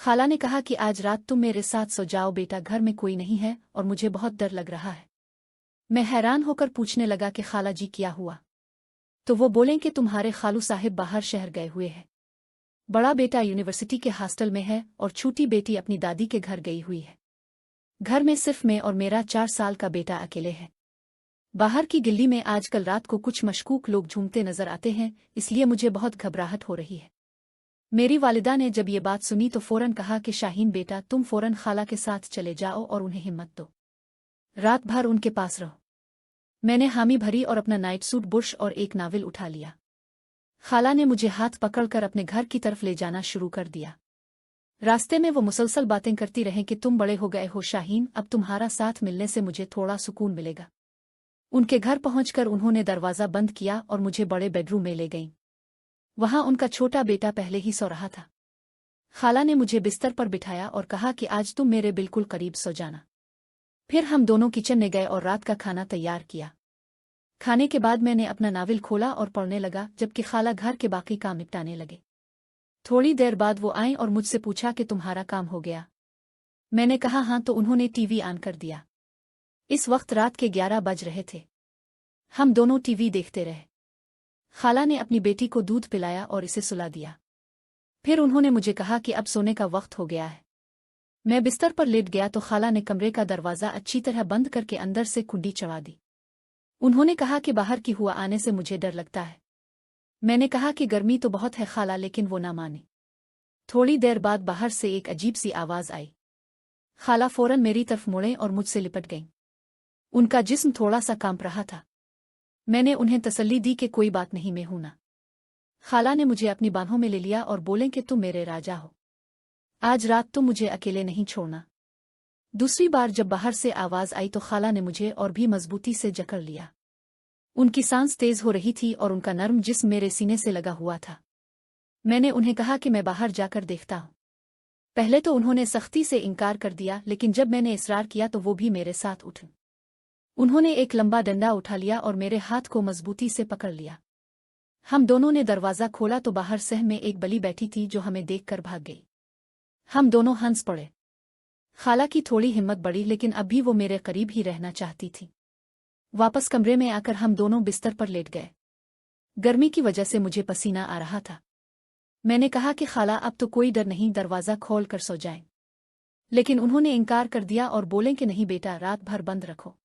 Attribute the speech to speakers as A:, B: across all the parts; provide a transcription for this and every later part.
A: खाला ने कहा कि आज रात तुम मेरे साथ सो जाओ बेटा, घर में कोई नहीं है और मुझे बहुत डर लग रहा है। मैं हैरान होकर पूछने लगा कि खाला जी क्या हुआ? तो वो बोलें कि तुम्हारे खालू साहिब बाहर शहर गए हुए हैं। बड़ा बेटा यूनिवर्सिटी के हॉस्टल में है और छोटी बेटी अपनी दादी के घर गई हुई है। घर में सिर्फ मैं और मेरा 4 साल का बेटा अकेले हैं। बाहर की गिल्ली में आजकल रात को कुछ मशकूक लोग झूमते नजर आते हैं, इसलिए मुझे बहुत घबराहट हो रही है। मेरी वालिदा ने जब ये बात सुनी तो फौरन कहा कि शाहीन बेटा, तुम फौरन खाला के साथ चले जाओ और उन्हें हिम्मत दो। रात भर उनके पास रहो। मैंने हामी भरी और अपना नाइट सूट, बुर्श और एक नावल उठा लिया। खाला ने मुझे हाथ पकड़कर अपने घर की तरफ ले जाना शुरू कर दिया। रास्ते में वो मुसलसल बातें करती रहें कि तुम बड़े हो गए हो शाहीन, अब तुम्हारा साथ मिलने से मुझे थोड़ा सुकून मिलेगा। उनके घर पहुंचकर उन्होंने दरवाज़ा बंद किया और मुझे बड़े बेडरूम में ले गईं। वहां उनका छोटा बेटा पहले ही सो रहा था। खाला ने मुझे बिस्तर पर बिठाया और कहा कि आज तुम मेरे बिल्कुल करीब सो जाना। फिर हम दोनों किचन में गए और रात का खाना तैयार किया। खाने के बाद मैंने अपना नावल खोला और पढ़ने लगा, जबकि खाला घर के बाकी काम निपटाने लगे। थोड़ी देर बाद वो आए और मुझसे पूछा कि तुम्हारा काम हो गया? मैंने कहा हाँ, तो उन्होंने टीवी ऑन कर दिया। इस वक्त रात के 11 बज रहे थे। हम दोनों टीवी देखते रहे। खाला ने अपनी बेटी को दूध पिलाया और इसे सुला दिया। फिर उन्होंने मुझे कहा कि अब सोने का वक्त हो गया है। मैं बिस्तर पर लेट गया तो खाला ने कमरे का दरवाज़ा अच्छी तरह बंद करके अंदर से कुंडी चढ़ा दी। उन्होंने कहा कि बाहर की हुआ आने से मुझे डर लगता है। मैंने कहा कि गर्मी तो बहुत है खाला, लेकिन वो ना माने। थोड़ी देर बाद बाहर से एक अजीब सी आवाज़ आई। खाला फौरन मेरी तरफ मुड़े और मुझसे लिपट गईं। उनका जिस्म थोड़ा सा कांप रहा था। मैंने उन्हें तसल्ली दी कि कोई बात नहीं, मैं हूं ना। खाला ने मुझे अपनी बाहों में ले लिया और बोले कि तुम मेरे राजा हो। आज रात तुम मुझे अकेले नहीं छोड़ना। दूसरी बार जब बाहर से आवाज़ आई तो खाला ने मुझे और भी मजबूती से जकड़ लिया। उनकी सांस तेज हो रही थी और उनका नर्म जिस्म मेरे सीने से लगा हुआ था। मैंने उन्हें कहा कि मैं बाहर जाकर देखता हूं। पहले तो उन्होंने सख्ती से इनकार कर दिया, लेकिन जब मैंने इसरार किया तो वो भी मेरे साथ उठ। उन्होंने एक लंबा डंडा उठा लिया और मेरे हाथ को मजबूती से पकड़ लिया। हम दोनों ने दरवाज़ा खोला तो बाहर सह में एक बली बैठी थी जो हमें देखकर भाग गई। हम दोनों हंस पड़े। खाला की थोड़ी हिम्मत बढ़ी, लेकिन अब भी वो मेरे करीब ही रहना चाहती थी। वापस कमरे में आकर हम दोनों बिस्तर पर लेट गए। गर्मी की वजह से मुझे पसीना आ रहा था। मैंने कहा कि खाला अब तो कोई डर नहीं, दरवाज़ा खोल कर सो जाएं। लेकिन उन्होंने इनकार कर दिया और बोले कि नहीं बेटा, रात भर बंद रखो।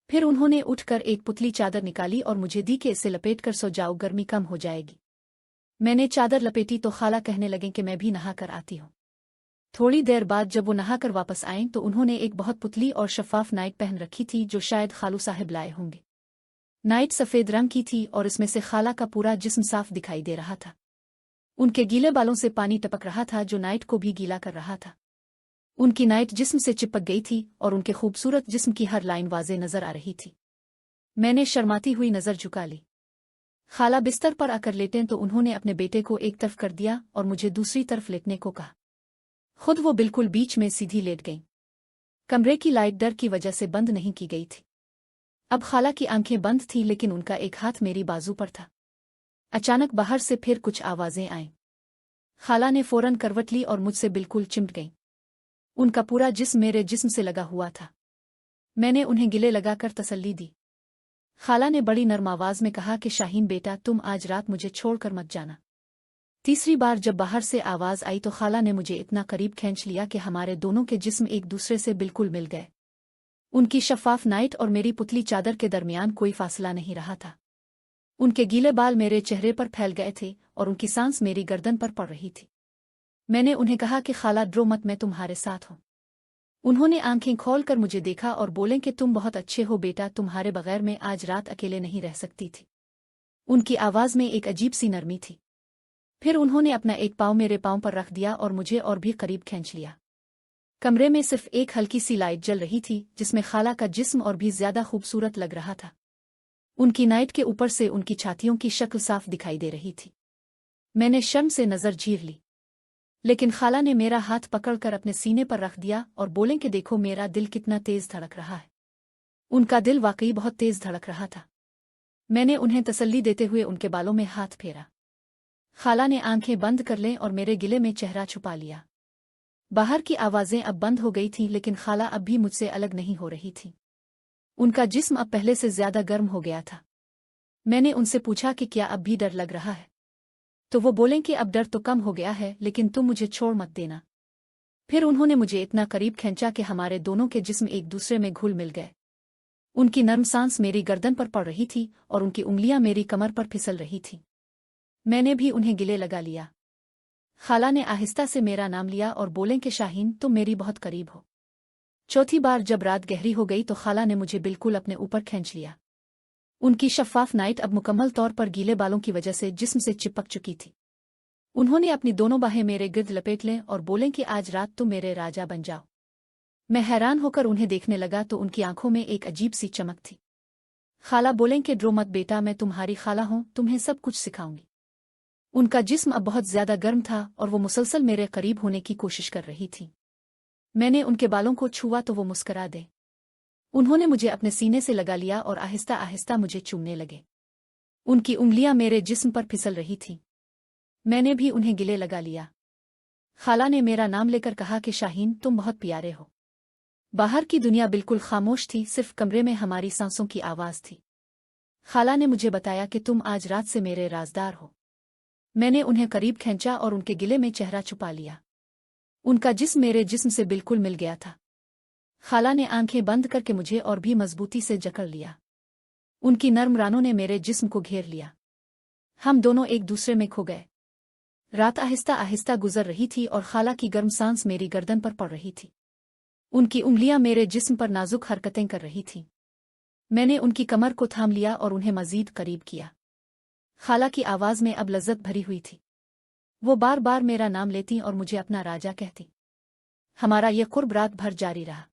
A: फिर उन्होंने उठकर एक पुतली चादर निकाली और मुझे दी कि इसे लपेट कर सो जाओ, गर्मी कम हो जाएगी। मैंने चादर लपेटी तो खाला कहने लगे कि मैं भी नहा कर आती हूँ। थोड़ी देर बाद जब वो नहाकर वापस आए तो उन्होंने एक बहुत पुतली और शफाफ नाइट पहन रखी थी जो शायद खालू साहिब लाए होंगे। नाइट सफ़ेद रंग की थी और इसमें से खाला का पूरा जिस्म साफ दिखाई दे रहा था। उनके गीले बालों से पानी टपक रहा था जो नाइट को भी गीला कर रहा था। उनकी नाइट जिस्म से चिपक गई थी और उनके खूबसूरत जिस्म की हर लाइन वाज़े नजर आ रही थी। मैंने शर्माती हुई नज़र झुका ली। खाला बिस्तर पर आकर लेटें तो उन्होंने अपने बेटे को एक तरफ कर दिया और मुझे दूसरी तरफ लेटने को कहा। खुद वो बिल्कुल बीच में सीधी लेट गईं। कमरे की लाइट डर की वजह से बंद नहीं की गई थी। अब खाला की आंखें बंद थीं, लेकिन उनका एक हाथ मेरी बाजू पर था। अचानक बाहर से फिर कुछ आवाज़ें आईं। खाला ने फौरन करवट ली और मुझसे बिल्कुल चिमट गईं। उनका पूरा जिस्म मेरे जिस्म से लगा हुआ था। मैंने उन्हें गिले लगाकर तसल्ली दी। खाला ने बड़ी नरम आवाज़ में कहा कि शाहीन बेटा, तुम आज रात मुझे छोड़कर मत जाना। तीसरी बार जब बाहर से आवाज़ आई तो खाला ने मुझे इतना करीब खींच लिया कि हमारे दोनों के जिस्म एक दूसरे से बिल्कुल मिल गए। उनकी शफाफ नाइट और मेरी पुतली चादर के दरमियान कोई फासला नहीं रहा था। उनके गीले बाल मेरे चेहरे पर फैल गए थे और उनकी सांस मेरी गर्दन पर पड़ रही थी। मैंने उन्हें कहा कि खाला ड्रो मत, मैं तुम्हारे साथ हूँ। उन्होंने आंखें खोलकर मुझे देखा और बोले कि तुम बहुत अच्छे हो बेटा, तुम्हारे बगैर मैं आज रात अकेले नहीं रह सकती थी। उनकी आवाज़ में एक अजीब सी नरमी थी। फिर उन्होंने अपना एक पाँव मेरे पाँव पर रख दिया और मुझे और भी करीब खींच लिया। कमरे में सिर्फ एक हल्की सी लाइट जल रही थी जिसमें खाला का जिस्म और भी ज्यादा खूबसूरत लग रहा था। उनकी नाइट के ऊपर से उनकी छातियों की शक्ल साफ दिखाई दे रही थी। मैंने शर्म से नजर चीर ली, लेकिन खाला ने मेरा हाथ पकड़कर अपने सीने पर रख दिया और बोले कि देखो मेरा दिल कितना तेज धड़क रहा है। उनका दिल वाकई बहुत तेज धड़क रहा था। मैंने उन्हें तसल्ली देते हुए उनके बालों में हाथ फेरा। खाला ने आंखें बंद कर लें और मेरे गिले में चेहरा छुपा लिया। बाहर की आवाजें अब बंद हो गई थीं, लेकिन खाला अब भी मुझसे अलग नहीं हो रही थी। उनका जिस्म अब पहले से ज्यादा गर्म हो गया था। मैंने उनसे पूछा कि क्या अब भी डर लग रहा है, तो वो बोलें कि अब डर तो कम हो गया है, लेकिन तुम मुझे छोड़ मत देना। फिर उन्होंने मुझे इतना करीब खींचा कि हमारे दोनों के जिस्म एक दूसरे में घुल मिल गए। उनकी नर्म सांस मेरी गर्दन पर पड़ रही थी और उनकी उंगलियां मेरी कमर पर फिसल रही थीं। मैंने भी उन्हें गिले लगा लिया। खाला ने आहिस्ता से मेरा नाम लिया और बोलें कि शाहीन, तुम मेरी बहुत करीब हो। चौथी बार जब रात गहरी हो गई तो खाला ने मुझे बिल्कुल अपने ऊपर खींच लिया। उनकी शफ़ाफ नाइट अब मुकम्मल तौर पर गीले बालों की वजह से जिस्म से चिपक चुकी थी। उन्होंने अपनी दोनों बाहें मेरे गिर्द लपेट लें और बोलें कि आज रात तुम मेरे राजा बन जाओ। मैं हैरान होकर उन्हें देखने लगा तो उनकी आंखों में एक अजीब सी चमक थी। खाला बोलें कि डरो मत बेटा, मैं तुम्हारी खाला हूं, तुम्हें सब कुछ सिखाऊंगी। उनका जिस्म अब बहुत ज्यादा गर्म था और वो मुसलसल मेरे करीब होने की कोशिश कर रही थी। मैंने उनके बालों को छुआ तो वो मुस्करा दे। उन्होंने मुझे अपने सीने से लगा लिया और आहिस्ता आहिस्ता मुझे चूमने लगे। उनकी उंगलियां मेरे जिस्म पर फिसल रही थीं। मैंने भी उन्हें गिले लगा लिया। खाला ने मेरा नाम लेकर कहा कि शाहीन, तुम बहुत प्यारे हो। बाहर की दुनिया बिल्कुल खामोश थी, सिर्फ कमरे में हमारी सांसों की आवाज थी। खाला ने मुझे बताया कि तुम आज रात से मेरे राजदार हो। मैंने उन्हें करीब खींचा और उनके गिले में चेहरा छुपा लिया। उनका जिस्म मेरे जिस्म से बिल्कुल मिल गया था। खाला ने आंखें बंद करके मुझे और भी मजबूती से जकड़ लिया। उनकी नर्म रानों ने मेरे जिस्म को घेर लिया। हम दोनों एक दूसरे में खो गए। रात आहिस्ता आहिस्ता गुजर रही थी और खाला की गर्म सांस मेरी गर्दन पर पड़ रही थी। उनकी उंगलियां मेरे जिस्म पर नाजुक हरकतें कर रही थीं। मैंने उनकी कमर को थाम लिया और उन्हें मजीद करीब किया। खाला की आवाज में अब लज्जत भरी हुई थी। वो बार बार मेरा नाम लेती और मुझे अपना राजा कहती। हमारा यह कुर्ब रात भर जारी रहा।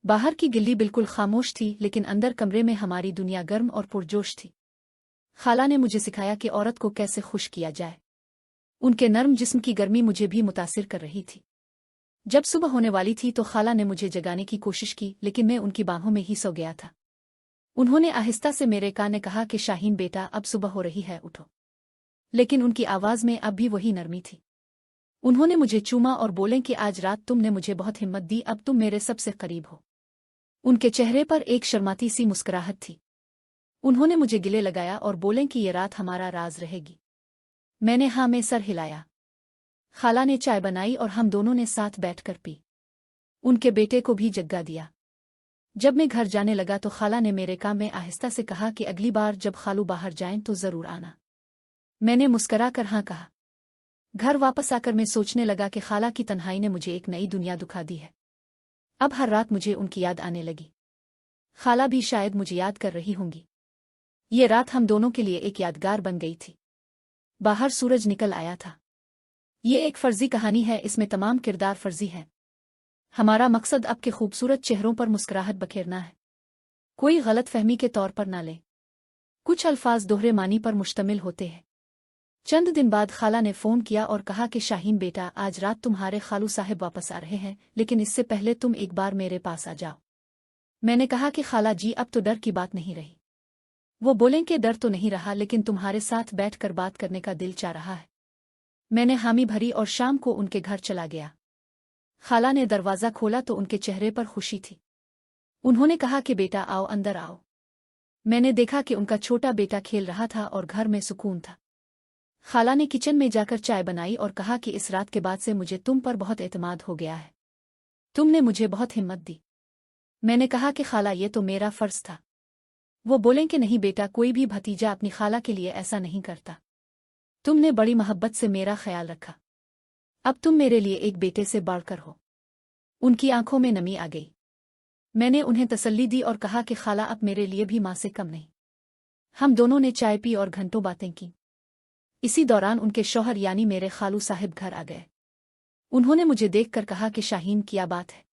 A: बाहर की गिल्ली बिल्कुल खामोश थी, लेकिन अंदर कमरे में हमारी दुनिया गर्म और पुरजोश थी। खाला ने मुझे सिखाया कि औरत को कैसे खुश किया जाए। उनके नर्म जिस्म की गर्मी मुझे भी मुतासिर कर रही थी। जब सुबह होने वाली थी तो खाला ने मुझे जगाने की कोशिश की, लेकिन मैं उनकी बाहों में ही सो गया था। उन्होंने आहिस्ता से मेरे कान में कहा कि शाहीन बेटा, अब सुबह हो रही है, उठो। लेकिन उनकी आवाज में अब भी वही नरमी थी। उन्होंने मुझे चूमा और बोले कि आज रात तुमने मुझे बहुत हिम्मत दी, अब तुम मेरे सबसे करीब हो। उनके चेहरे पर एक शर्माती सी मुस्कुराहट थी। उन्होंने मुझे गिले लगाया और बोले कि ये रात हमारा राज रहेगी। मैंने हाँ में सर हिलाया। खाला ने चाय बनाई और हम दोनों ने साथ बैठकर पी। उनके बेटे को भी जग्गा दिया। जब मैं घर जाने लगा तो खाला ने मेरे कान में आहिस्ता से कहा कि अगली बार जब खालू बाहर जाएं तो जरूर आना। मैंने मुस्करा कर हाँ कहा। घर वापस आकर मैं सोचने लगा कि खाला की तन्हाई ने मुझे एक नई दुनिया दिखा दी है। अब हर रात मुझे उनकी याद आने लगी। खाला भी शायद मुझे याद कर रही होंगी। ये रात हम दोनों के लिए एक यादगार बन गई थी। बाहर सूरज निकल आया था। ये एक फर्जी कहानी है, इसमें तमाम किरदार फर्जी हैं। हमारा मकसद अब के खूबसूरत चेहरों पर मुस्कुराहट बखेरना है। कोई गलत फहमी के तौर पर ना ले। कुछ अल्फाज दोहरे मानी पर मुश्तमिल होते हैं। चंद दिन बाद खाला ने फ़ोन किया और कहा कि शाहीन बेटा, आज रात तुम्हारे खालू साहब वापस आ रहे हैं, लेकिन इससे पहले तुम एक बार मेरे पास आ जाओ। मैंने कहा कि खाला जी, अब तो डर की बात नहीं रही। वो बोलें कि डर तो नहीं रहा, लेकिन तुम्हारे साथ बैठकर बात करने का दिल चाह रहा है। मैंने हामी भरी और शाम को उनके घर चला गया। खाला ने दरवाज़ा खोला तो उनके चेहरे पर खुशी थी। उन्होंने कहा कि बेटा आओ, अंदर आओ। मैंने देखा कि उनका छोटा बेटा खेल रहा था और घर में सुकून था। खाला ने किचन में जाकर चाय बनाई और कहा कि इस रात के बाद से मुझे तुम पर बहुत एतमाद हो गया है। तुमने मुझे बहुत हिम्मत दी। मैंने कहा कि खाला, ये तो मेरा फर्ज था। वो बोलें कि नहीं बेटा, कोई भी भतीजा अपनी खाला के लिए ऐसा नहीं करता। तुमने बड़ी मोहब्बत से मेरा ख्याल रखा। अब तुम मेरे लिए एक बेटे से बढ़कर हो। उनकी आंखों में नमी आ गई। मैंने उन्हें तसल्ली दी और कहा कि खाला, अब मेरे लिए भी मां से कम नहीं। हम दोनों ने चाय पी और घंटों बातें की। इसी दौरान उनके शौहर यानी मेरे खालू साहिब घर आ गए। उन्होंने मुझे देखकर कहा कि शाहीन, क्या बात है,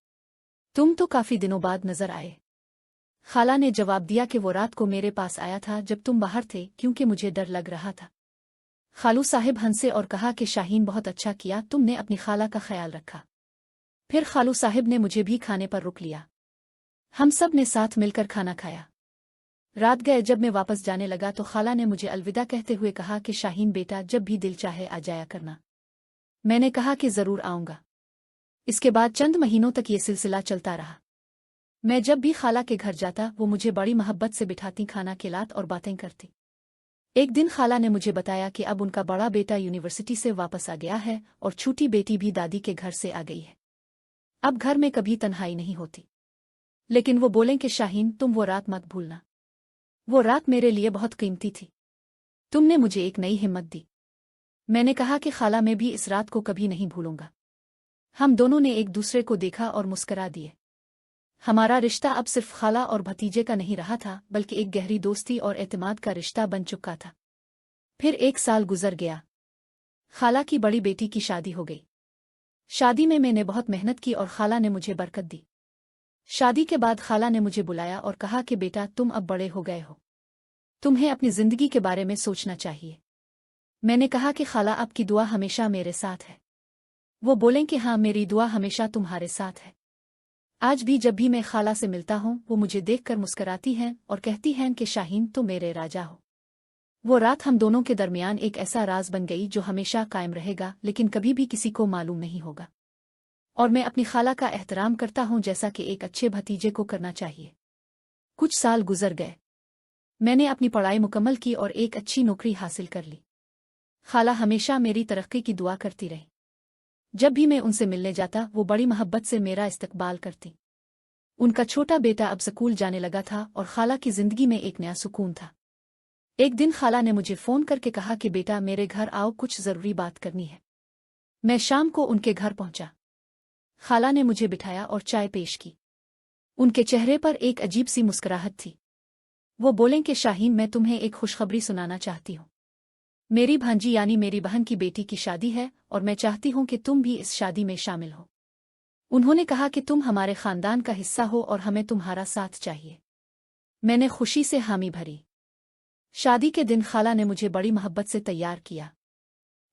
A: तुम तो काफी दिनों बाद नजर आए। खाला ने जवाब दिया कि वो रात को मेरे पास आया था जब तुम बाहर थे, क्योंकि मुझे डर लग रहा था। खालू साहिब हंसे और कहा कि शाहीन, बहुत अच्छा किया, तुमने अपनी खाला का ख्याल रखा। फिर खालू साहिब ने मुझे भी खाने पर रुक लिया। हम सब ने साथ मिलकर खाना खाया। रात गए जब मैं वापस जाने लगा तो खाला ने मुझे अलविदा कहते हुए कहा कि शाहीन बेटा, जब भी दिल चाहे आ जाया करना। मैंने कहा कि जरूर आऊंगा। इसके बाद चंद महीनों तक ये सिलसिला चलता रहा। मैं जब भी खाला के घर जाता वो मुझे बड़ी मोहब्बत से बिठाती, खाना खिलात और बातें करती। एक दिन खाला ने मुझे बताया कि अब उनका बड़ा बेटा यूनिवर्सिटी से वापस आ गया है और छोटी बेटी भी दादी के घर से आ गई है। अब घर में कभी तन्हाई नहीं होती। लेकिन वो बोलें कि शाहीन, तुम वो रात मत भूलना। वो रात मेरे लिए बहुत कीमती थी। तुमने मुझे एक नई हिम्मत दी। मैंने कहा कि खाला, मैं भी इस रात को कभी नहीं भूलूंगा। हम दोनों ने एक दूसरे को देखा और मुस्करा दिए। हमारा रिश्ता अब सिर्फ खाला और भतीजे का नहीं रहा था, बल्कि एक गहरी दोस्ती और एतमाद का रिश्ता बन चुका था। फिर 1 साल गुजर गया। खाला की बड़ी बेटी की शादी हो गई। शादी में मैंने बहुत मेहनत की और खाला ने मुझे बरकत दी। शादी के बाद खाला ने मुझे बुलाया और कहा कि बेटा, तुम अब बड़े हो गए हो। तुम्हें अपनी जिंदगी के बारे में सोचना चाहिए। मैंने कहा कि खाला, आपकी दुआ हमेशा मेरे साथ है। वो बोलें कि हाँ, मेरी दुआ हमेशा तुम्हारे साथ है। आज भी जब भी मैं खाला से मिलता हूँ वो मुझे देखकर मुस्कराती हैं और कहती हैं कि शाहीन, तुम मेरे राजा हो। वो रात हम दोनों के दरमियान एक ऐसा राज बन गई जो हमेशा कायम रहेगा, लेकिन कभी भी किसी को मालूम नहीं होगा। और मैं अपनी खाला का एहतराम करता हूँ जैसा कि एक अच्छे भतीजे को करना चाहिए। कुछ साल गुजर गए। मैंने अपनी पढ़ाई मुकम्मल की और एक अच्छी नौकरी हासिल कर ली। खाला हमेशा मेरी तरक्की की दुआ करती रही। जब भी मैं उनसे मिलने जाता वो बड़ी मोहब्बत से मेरा इस्तकबाल करती। उनका छोटा बेटा अब स्कूल जाने लगा था और खाला की जिंदगी में एक नया सुकून था। एक दिन खाला ने मुझे फोन करके कहा कि बेटा, मेरे घर आओ, कुछ जरूरी बात करनी है। मैं शाम को उनके घर पहुंचा। खाला ने मुझे बिठाया और चाय पेश की। उनके चेहरे पर एक अजीब सी मुस्कुराहट थी। वो बोलें कि शाहीन, मैं तुम्हें एक खुशखबरी सुनाना चाहती हूँ। मेरी भांजी यानी मेरी बहन की बेटी की शादी है और मैं चाहती हूँ कि तुम भी इस शादी में शामिल हो। उन्होंने कहा कि तुम हमारे खानदान का हिस्सा हो और हमें तुम्हारा साथ चाहिए। मैंने खुशी से हामी भरी। शादी के दिन खाला ने मुझे बड़ी मोहब्बत से तैयार किया।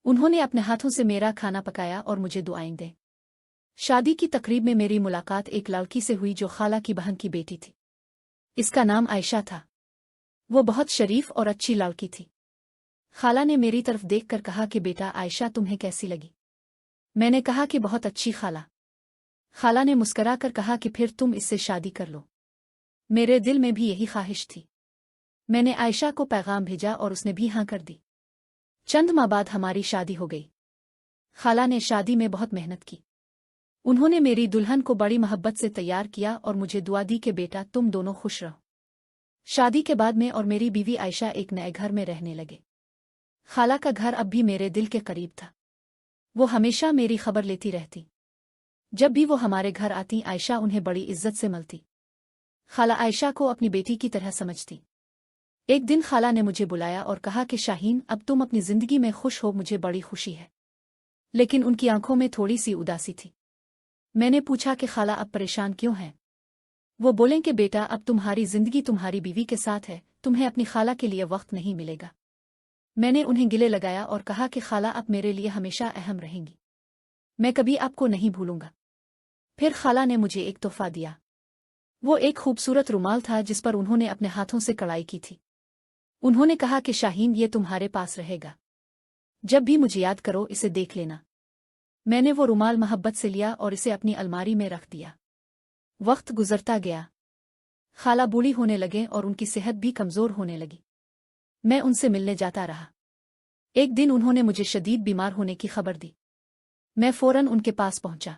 A: उन्होंने अपने हाथों से मेरा खाना पकाया और मुझे दुआएं दी। शादी की तकरीब में मेरी मुलाकात एक लड़की से हुई जो खाला की बहन की बेटी थी। इसका नाम आयशा था। वो बहुत शरीफ और अच्छी लड़की थी। खाला ने मेरी तरफ देखकर कहा कि बेटा, आयशा तुम्हें कैसी लगी? मैंने कहा कि बहुत अच्छी खाला। खाला ने मुस्करा कर कहा कि फिर तुम इससे शादी कर लो। मेरे दिल में भी यही ख्वाहिश थी। मैंने आयशा को पैगाम भेजा और उसने भी हाँ कर दी। चंद माह बाद हमारी शादी हो गई। खाला ने शादी में बहुत मेहनत की। उन्होंने मेरी दुल्हन को बड़ी मोहब्बत से तैयार किया और मुझे दुआ दी कि बेटा, तुम दोनों खुश रहो। शादी के बाद मैं और मेरी बीवी आयशा एक नए घर में रहने लगे। खाला का घर अब भी मेरे दिल के करीब था। वो हमेशा मेरी खबर लेती रहती। जब भी वो हमारे घर आती, आयशा उन्हें बड़ी इज्जत से मिलती। खाला आयशा को अपनी बेटी की तरह समझती। एक दिन खाला ने मुझे बुलाया और कहा कि शाहीन, अब तुम अपनी जिंदगी में खुश हो, मुझे बड़ी खुशी है। लेकिन उनकी आंखों में थोड़ी सी उदासी थी। मैंने पूछा कि खाला, अब परेशान क्यों हैं? वो बोलें कि बेटा, अब तुम्हारी जिंदगी तुम्हारी बीवी के साथ है, तुम्हें अपनी खाला के लिए वक्त नहीं मिलेगा। मैंने उन्हें गिले लगाया और कहा कि खाला, अब मेरे लिए हमेशा अहम रहेंगी। मैं कभी आपको नहीं भूलूंगा। फिर खाला ने मुझे एक तोहफा दिया। वो एक खूबसूरत रुमाल था जिस पर उन्होंने अपने हाथों से कढ़ाई की थी। उन्होंने कहा कि शाहीन, ये तुम्हारे पास रहेगा। जब भी मुझे याद करो, इसे देख लेना। मैंने वो रुमाल मोहब्बत से लिया और इसे अपनी अलमारी में रख दिया। वक्त गुजरता गया। खाला बूढ़ी होने लगे और उनकी सेहत भी कमजोर होने लगी। मैं उनसे मिलने जाता रहा। एक दिन उन्होंने मुझे शदीद बीमार होने की खबर दी। मैं फौरन उनके पास पहुंचा।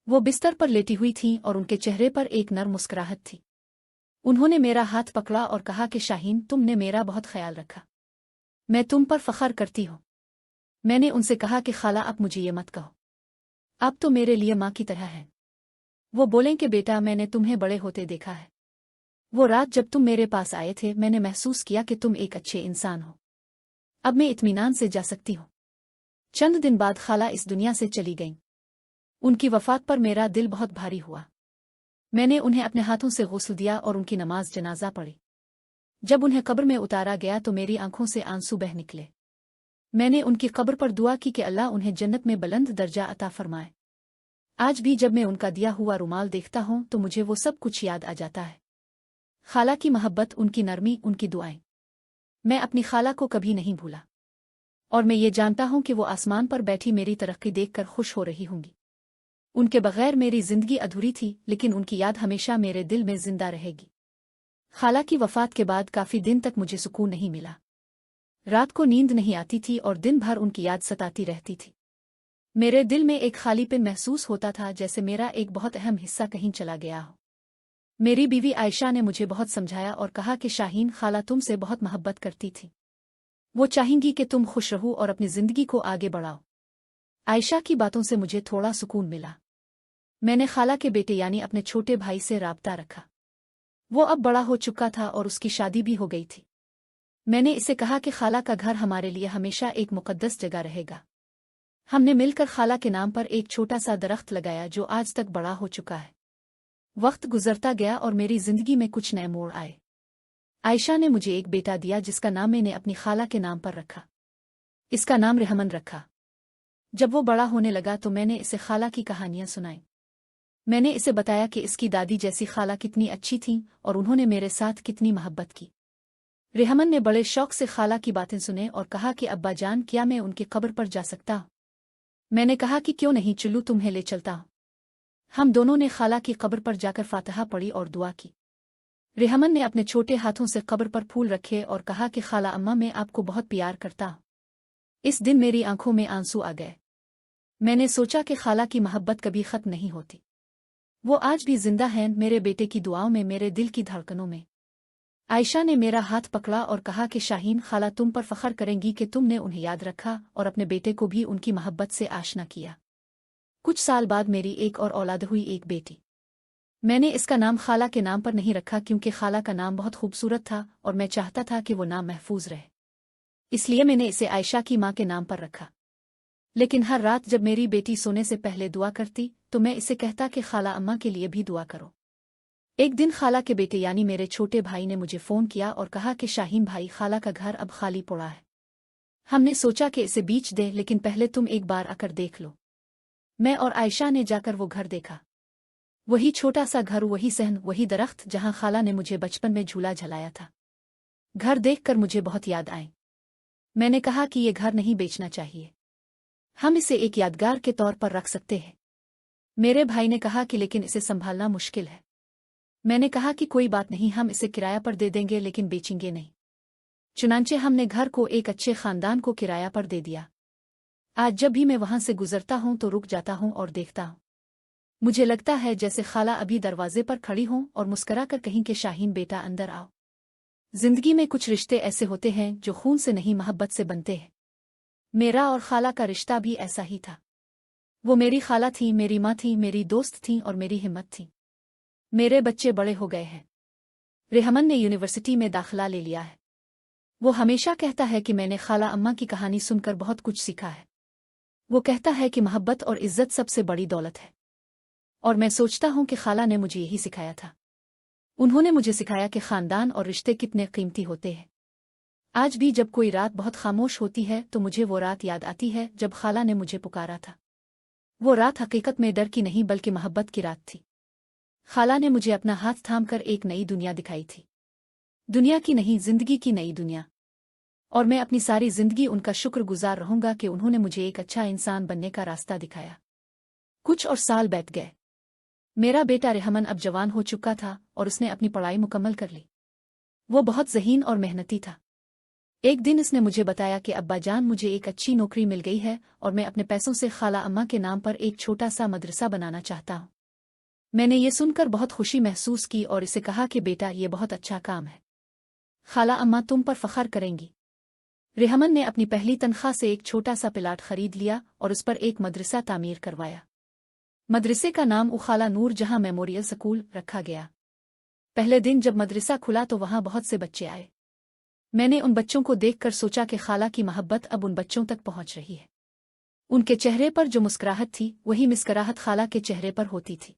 A: वो बिस्तर पर लेटी हुई थीं और उनके चेहरे पर एक नर्म मुस्कुराहट थी। उन्होंने मेरा हाथ पकड़ा और कहा कि शाहीन, तुमने मेरा बहुत ख्याल रखा। मैं तुम पर फख्र करती हूँ। मैंने उनसे कहा कि खाला, अब मुझे ये मत कहो। अब तो मेरे लिए माँ की तरह है। वो बोलें कि बेटा, मैंने तुम्हें बड़े होते देखा है। वो रात जब तुम मेरे पास आए थे, मैंने महसूस किया कि तुम एक अच्छे इंसान हो। अब मैं इत्मीनान से जा सकती हूँ। चंद दिन बाद खाला इस दुनिया से चली गईं। उनकी वफात पर मेरा दिल बहुत भारी हुआ। मैंने उन्हें अपने हाथों से गुस्ल दिया और उनकी नमाज जनाजा पढ़ी। जब उन्हें कब्र में उतारा गया तो मेरी आंखों से आंसू बह निकले। मैंने उनकी कब्र पर दुआ की कि अल्लाह उन्हें जन्नत में बुलंद दर्जा अता फरमाए। आज भी जब मैं उनका दिया हुआ रुमाल देखता हूँ तो मुझे वो सब कुछ याद आ जाता है। खाला की मोहब्बत, उनकी नरमी, उनकी दुआएं। मैं अपनी खाला को कभी नहीं भूला। और मैं ये जानता हूँ कि वो आसमान पर बैठी मेरी तरक्की देखकर खुश हो रही होंगी। उनके बगैर मेरी जिंदगी अधूरी थी, लेकिन उनकी याद हमेशा मेरे दिल में जिंदा रहेगी। खाला की वफात के बाद काफी दिन तक मुझे सुकून नहीं मिला। रात को नींद नहीं आती थी और दिन भर उनकी याद सताती रहती थी। मेरे दिल में एक खालीपन महसूस होता था, जैसे मेरा एक बहुत अहम हिस्सा कहीं चला गया हो। मेरी बीवी आयशा ने मुझे बहुत समझाया और कहा कि शाहीन, खाला तुमसे बहुत मोहब्बत करती थी। वो चाहेंगी कि तुम खुश रहो और अपनी जिंदगी को आगे बढ़ाओ। आयशा की बातों से मुझे थोड़ा सुकून मिला। मैंने खाला के बेटे यानी अपने छोटे भाई से राब्ता रखा। वो अब बड़ा हो चुका था और उसकी शादी भी हो गई थी। मैंने इसे कहा कि खाला का घर हमारे लिए हमेशा एक मुकद्दस जगह रहेगा। हमने मिलकर खाला के नाम पर एक छोटा सा दरख्त लगाया जो आज तक बड़ा हो चुका है। वक्त गुजरता गया और मेरी जिंदगी में कुछ नए मोड़ आए। आयशा ने मुझे एक बेटा दिया जिसका नाम मैंने अपनी खाला के नाम पर रखा। इसका नाम रेहमन रखा। जब वो बड़ा होने लगा तो मैंने इसे खाला की कहानियां सुनाई। मैंने इसे बताया कि इसकी दादी जैसी खाला कितनी अच्छी थीं और उन्होंने मेरे साथ कितनी मोहब्बत की। रेहमन ने बड़े शौक से खाला की बातें सुने और कहा कि अब्बा जान, क्या मैं उनकी कब्र पर जा सकता हूँ? मैंने कहा कि क्यों नहीं, चलूँ तुम्हें ले चलता हूँ। हम दोनों ने खाला की कब्र पर जाकर फातिहा पढ़ी और दुआ की। रेहमन ने अपने छोटे हाथों से कब्र पर फूल रखे और कहा कि खाला अम्मा, मैं आपको बहुत प्यार करता हूँ। इस दिन मेरी आंखों में आंसू आ गए। मैंने सोचा कि खाला की मोहब्बत कभी खत्म नहीं होती। वो आज भी जिंदा हैं, मेरे बेटे की दुआओं में, मेरे दिल की धड़कनों में। आयशा ने मेरा हाथ पकड़ा और कहा कि शाहीन, खाला तुम पर फख्र करेंगी कि तुमने उन्हें याद रखा और अपने बेटे को भी उनकी मोहब्बत से आशना किया। कुछ साल बाद मेरी एक और औलाद हुई, एक बेटी। मैंने इसका नाम खाला के नाम पर नहीं रखा क्योंकि खाला का नाम बहुत खूबसूरत था और मैं चाहता था कि वो नाम महफूज रहे। इसलिए मैंने इसे आयशा की माँ के नाम पर रखा। लेकिन हर रात जब मेरी बेटी सोने से पहले दुआ करती तो मैं इसे कहता कि खाला अम्मा के लिए भी दुआ करो। एक दिन खाला के बेटे यानी मेरे छोटे भाई ने मुझे फ़ोन किया और कहा कि शाहीन भाई, खाला का घर अब खाली पड़ा है। हमने सोचा कि इसे बेच दे, लेकिन पहले तुम एक बार आकर देख लो। मैं और आयशा ने जाकर वो घर देखा। वही छोटा सा घर, वही सहन, वही दरख्त जहां खाला ने मुझे बचपन में झूला झलाया था। घर देखकर मुझे बहुत याद आई। मैंने कहा कि ये घर नहीं बेचना चाहिए, हम इसे एक यादगार के तौर पर रख सकते हैं। मेरे भाई ने कहा कि लेकिन इसे संभालना मुश्किल है। मैंने कहा कि कोई बात नहीं, हम इसे किराया पर दे देंगे, लेकिन बेचेंगे नहीं। चुनांचे हमने घर को एक अच्छे खानदान को किराया पर दे दिया। आज जब भी मैं वहां से गुजरता हूं तो रुक जाता हूं और देखता हूं। मुझे लगता है जैसे खाला अभी दरवाजे पर खड़ी हों और मुस्करा कर कहीं कि शाहीन बेटा अंदर आओ। जिंदगी में कुछ रिश्ते ऐसे होते हैं जो खून से नहीं, मोहब्बत से बनते हैं। मेरा और खाला का रिश्ता भी ऐसा ही था। वो मेरी खाला थी, मेरी माँ थी, मेरी दोस्त थी और मेरी हिम्मत थी। मेरे बच्चे बड़े हो गए हैं। रेहमन ने यूनिवर्सिटी में दाखिला ले लिया है। वो हमेशा कहता है कि मैंने खाला अम्मा की कहानी सुनकर बहुत कुछ सीखा है। वो कहता है कि मोहब्बत और इज्जत सबसे बड़ी दौलत है। और मैं सोचता हूं कि खाला ने मुझे यही सिखाया था। उन्होंने मुझे सिखाया कि खानदान और रिश्ते कितने कीमती होते हैं। आज भी जब कोई रात बहुत खामोश होती है तो मुझे वो रात याद आती है जब खाला ने मुझे पुकारा था। वो रात हकीकत में डर की नहीं बल्कि मोहब्बत की रात थी। खाला ने मुझे अपना हाथ थामकर एक नई दुनिया दिखाई थी। दुनिया की नहीं, जिंदगी की नई दुनिया। और मैं अपनी सारी जिंदगी उनका शुक्रगुजार रहूंगा कि उन्होंने मुझे एक अच्छा इंसान बनने का रास्ता दिखाया। कुछ और साल बीत गए। मेरा बेटा रेहमन अब जवान हो चुका था और उसने अपनी पढ़ाई मुकम्मल कर ली। वो बहुत ज़हीन और मेहनती था। एक दिन इसने मुझे बताया कि अब्बा जान, मुझे एक अच्छी नौकरी मिल गई है और मैं अपने पैसों से खाला अम्मा के नाम पर एक छोटा सा मदरसा बनाना चाहता हूँ। मैंने ये सुनकर बहुत खुशी महसूस की और इसे कहा कि बेटा, ये बहुत अच्छा काम है। खाला अम्मा तुम पर फख्र करेंगी। रेहमन ने अपनी पहली तनख्वाह से एक छोटा सा प्लाट खरीद लिया और उस पर एक मदरसा तामीर करवाया। मदरसे का नाम खाला नूर जहां मेमोरियल स्कूल रखा गया। पहले दिन जब मदरसा खुला तो वहां बहुत से बच्चे आए। मैंने उन बच्चों को देखकर सोचा कि खाला की मोहब्बत अब उन बच्चों तक पहुंच रही है। उनके चेहरे पर जो मुस्कुराहट थी वही मुस्कुराहट खाला के चेहरे पर होती थी।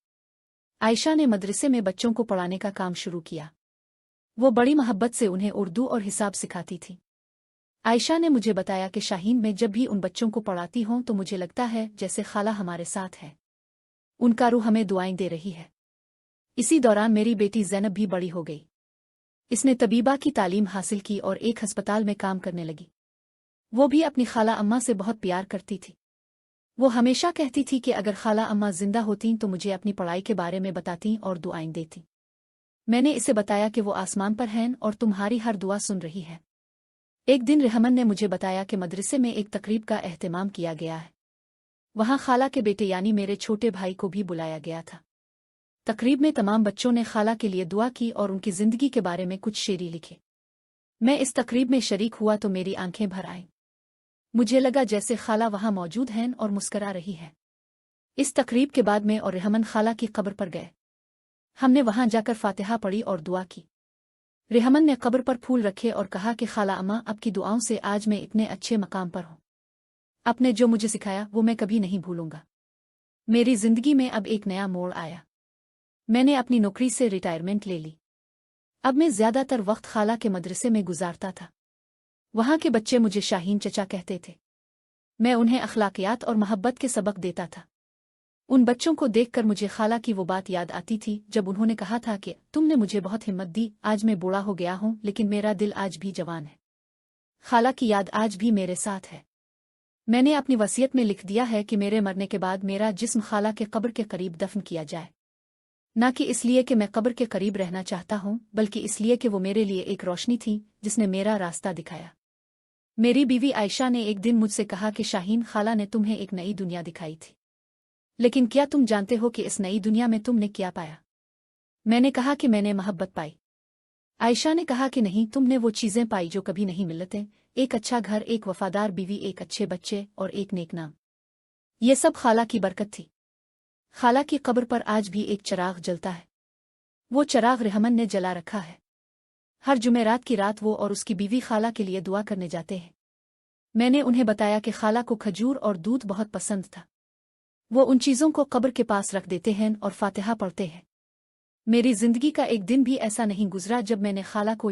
A: आयशा ने मदरसे में बच्चों को पढ़ाने का काम शुरू किया। वो बड़ी मोहब्बत से उन्हें उर्दू और हिसाब सिखाती थी। आयशा ने मुझे बताया कि शाहीन, मैं जब भी उन बच्चों को पढ़ाती हूं तो मुझे लगता है जैसे खाला हमारे साथ है। उनका रूह हमें दुआएं दे रही है। इसी दौरान मेरी बेटी ज़ैनब भी बड़ी हो गई। इसने तबीबा की तालीम हासिल की और एक अस्पताल में काम करने लगी। वो भी अपनी खाला अम्मा से बहुत प्यार करती थी। वो हमेशा कहती थी कि अगर खाला अम्मा जिंदा होतीं तो मुझे अपनी पढ़ाई के बारे में बतातीं और दुआएं देतीं। मैंने इसे बताया कि वो आसमान पर हैं और तुम्हारी हर दुआ सुन रही है। एक दिन रेहमन ने मुझे बताया कि मदरसे में एक तकरीब का एहतमाम किया गया है। वहाँ खाला के बेटे यानी मेरे छोटे भाई को भी बुलाया गया था। तकरीब में तमाम बच्चों ने खाला के लिए दुआ की और उनकी जिंदगी के बारे में कुछ शेरी लिखे। मैं इस तकरीब में शरीक हुआ तो मेरी आंखें भर आईं। मुझे लगा जैसे खाला वहाँ मौजूद हैं और मुस्करा रही है। इस तकरीब के बाद मैं और रेहमन खाला की कब्र पर गए। हमने वहाँ जाकर फातिहा पढ़ी और दुआ की। रेहमन ने कब्र पर फूल रखे और कहा कि खाला अम्मा, आपकी दुआओं से आज मैं इतने अच्छे मकाम पर हूँ। आपने जो मुझे सिखाया वो मैं कभी नहीं भूलूंगा। मेरी जिंदगी में अब एक नया मोड़ आया। मैंने अपनी नौकरी से रिटायरमेंट ले ली। अब मैं ज्यादातर वक्त खाला के मदरसे में गुजारता था। वहाँ के बच्चे मुझे शाहीन चचा कहते थे। मैं उन्हें अखलाकियात और मोहब्बत के सबक देता था। उन बच्चों को देखकर मुझे खाला की वो बात याद आती थी जब उन्होंने कहा था कि तुमने मुझे बहुत हिम्मत दी, आज मैं बूढ़ा हो गया हूँ लेकिन मेरा दिल आज भी जवान है। खाला की याद आज भी मेरे साथ है। मैंने अपनी वसीयत में लिख दिया है कि मेरे मरने के बाद मेरा जिस्म खाला के कब्र के करीब दफन किया जाए। न कि इसलिए कि मैं कब्र के करीब रहना चाहता हूँ, बल्कि इसलिए कि वो मेरे लिए एक रोशनी थी जिसने मेरा रास्ता दिखाया। मेरी बीवी आयशा ने एक दिन मुझसे कहा कि शाहीन, खाला ने तुम्हें एक नई दुनिया दिखाई थी, लेकिन क्या तुम जानते हो कि इस नई दुनिया में तुमने क्या पाया? मैंने कहा कि मैंने मोहब्बत पाई। आयशा ने कहा कि नहीं, तुमने वो चीजें पाई जो कभी नहीं मिलते, एक अच्छा घर, एक वफादार बीवी, एक अच्छे बच्चे और एक नेक नाम। ये सब खाला की बरकत थी। खाला की कब्र पर आज भी एक चिराग जलता है। वो चिराग रेहमन ने जला रखा है। हर जुमेरात की रात वो और उसकी बीवी खाला के लिए दुआ करने जाते हैं। मैंने उन्हें बताया कि खाला को खजूर और दूध बहुत पसंद था। वो उन चीज़ों को कब्र के पास रख देते हैं और फातिहा पढ़ते हैं। मेरी जिंदगी का एक दिन भी ऐसा नहीं गुजरा जब मैंने खाला को